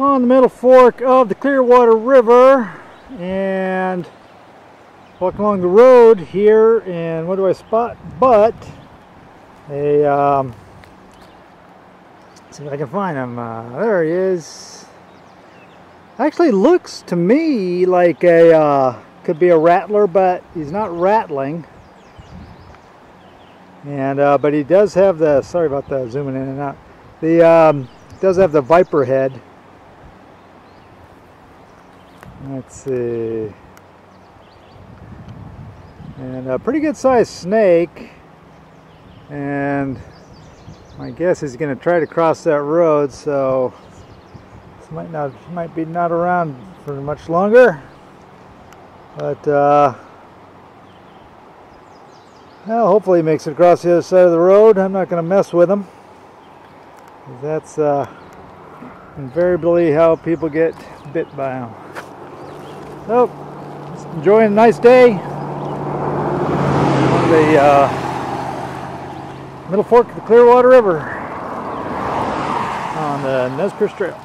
on the middle fork of the Clearwater River and walk along the road here, and what do I spot but a let's see if I can find him. There he is. Actually looks to me like a could be a rattler, but he's not rattling. And but he does have the, sorry about the zooming in and out, the does have the viper head. Let's see. And a pretty good sized snake, and my guess is going to try to cross that road, so this might be not around for much longer. But well, hopefully he makes it across the other side of the road. I'm not going to mess with him. That's invariably how people get bit by them. So, just enjoying a nice day on the middle fork of the Clearwater River on the Nez Perce Trail.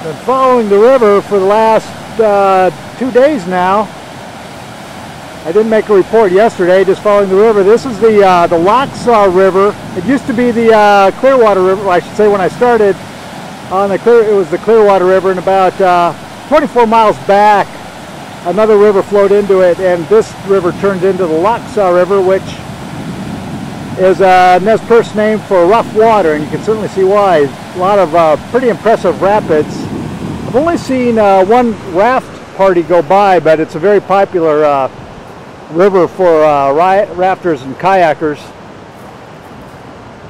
Been following the river for the last 2 days now. I didn't make a report yesterday, just following the river. This is the Locksaw River. It used to be the Clearwater River, I should say, when I started on the it was the Clearwater River, and about 24 miles back another river flowed into it, and this river turned into the Locksaw River, which is a Nez Perce name for rough water, and you can certainly see why. A lot of pretty impressive rapids. I've only seen one raft party go by, but it's a very popular river for rafters and kayakers.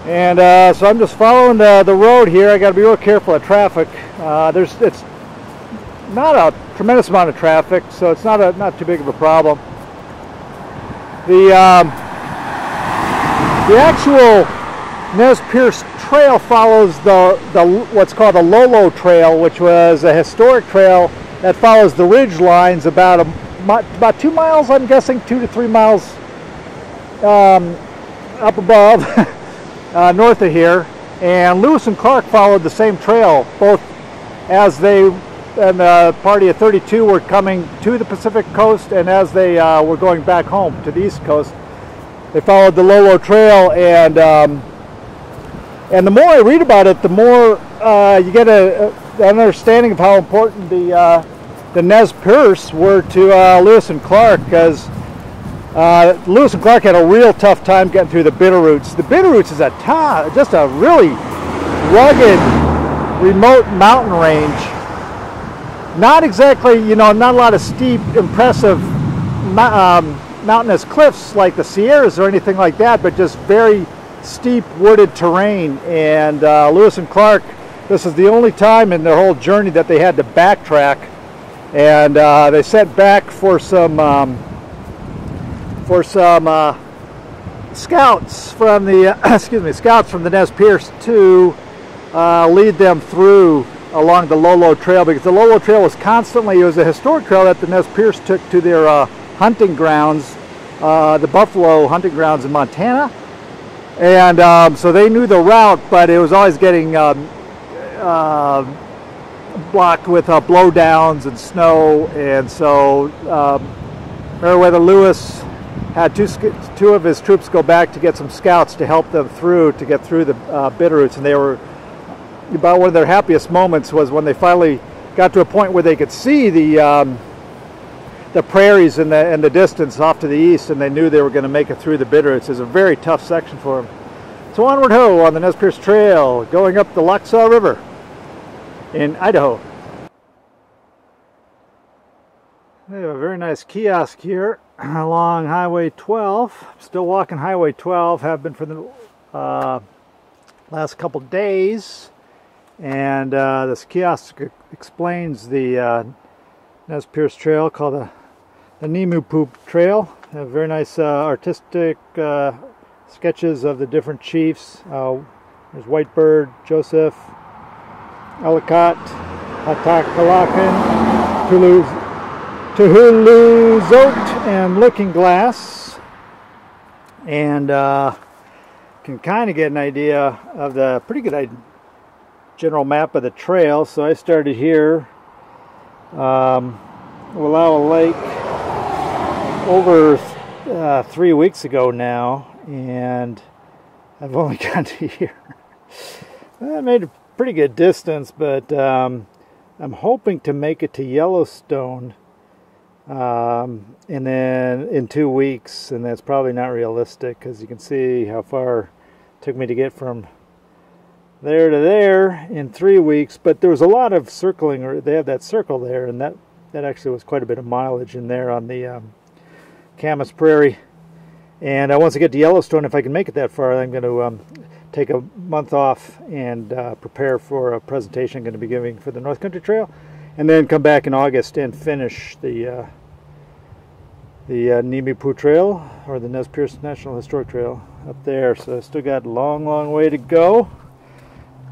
And so I'm just following the road here. I got to be real careful of traffic. It's not a tremendous amount of traffic, so it's not too big of a problem. The actual Nez Perce Trail follows the what's called the Lolo Trail, which was a historic trail that follows the ridge lines about 2 miles, I'm guessing 2 to 3 miles up above, north of here. And Lewis and Clark followed the same trail, both as they and the party of 32 were coming to the Pacific coast, and as they were going back home to the East Coast. They followed the Lolo Trail, and the more I read about it, the more you get an understanding of how important the Nez Perce were to Lewis and Clark, because Lewis and Clark had a real tough time getting through the Bitterroots. The Bitterroots is just a really rugged, remote mountain range. Not exactly, not a lot of steep, impressive mountainous cliffs like the Sierras or anything like that, but just very steep wooded terrain. And Lewis and Clark, this is the only time in their whole journey that they had to backtrack, and they set back for some scouts from the scouts from the Nez Perce to lead them through along the Lolo Trail, because the Lolo Trail was it was a historic trail that the Nez Perce took to their hunting grounds, the buffalo hunting grounds in Montana. And so they knew the route, but it was always getting blocked with blowdowns and snow. And so Meriwether Lewis had two of his troops go back to get some scouts to help them to get through the Bitterroots. And they were about one of their happiest moments was when they finally got to a point where they could see the prairies in the distance off to the east, and they knew they were going to make it through the Bitterroots. It's a very tough section for them. So onward ho on the Nez Perce Trail, going up the Locksaw River in Idaho. We have a very nice kiosk here along Highway 12. Still walking Highway 12, have been for the last couple days. And this kiosk explains the Nez Perce Trail, called the Nemu Poop Trail. They have very nice artistic sketches of the different chiefs. There's Whitebird, Joseph, Ellicott, Hatakalakan, Tuhuluzot, and Looking Glass. And can kind of get an idea of the pretty good general map of the trail. So I started here, Wallowa Lake, over 3 weeks ago now, and I've only gotten to here. I made a pretty good distance, but I'm hoping to make it to Yellowstone and then in 2 weeks, and that's probably not realistic because you can see how far it took me to get from there to there in 3 weeks. But there was a lot of circling, or they have that circle there, and that actually was quite a bit of mileage in there on the Camas Prairie. And once I get to Yellowstone, if I can make it that far, I'm going to take a month off and prepare for a presentation I'm going to be giving for the North Country Trail, and then come back in August and finish the Nimiipuu Trail, or the Nez Perce National Historic Trail up there. So I still got a long way to go,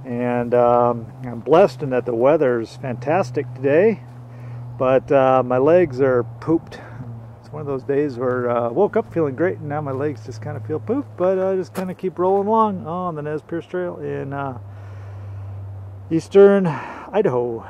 and I'm blessed in that the weather is fantastic today, but my legs are pooped. One of those days where I woke up feeling great, and now my legs just kind of feel pooped, but I just kind of keep rolling along on the Nez Perce Trail in eastern Idaho.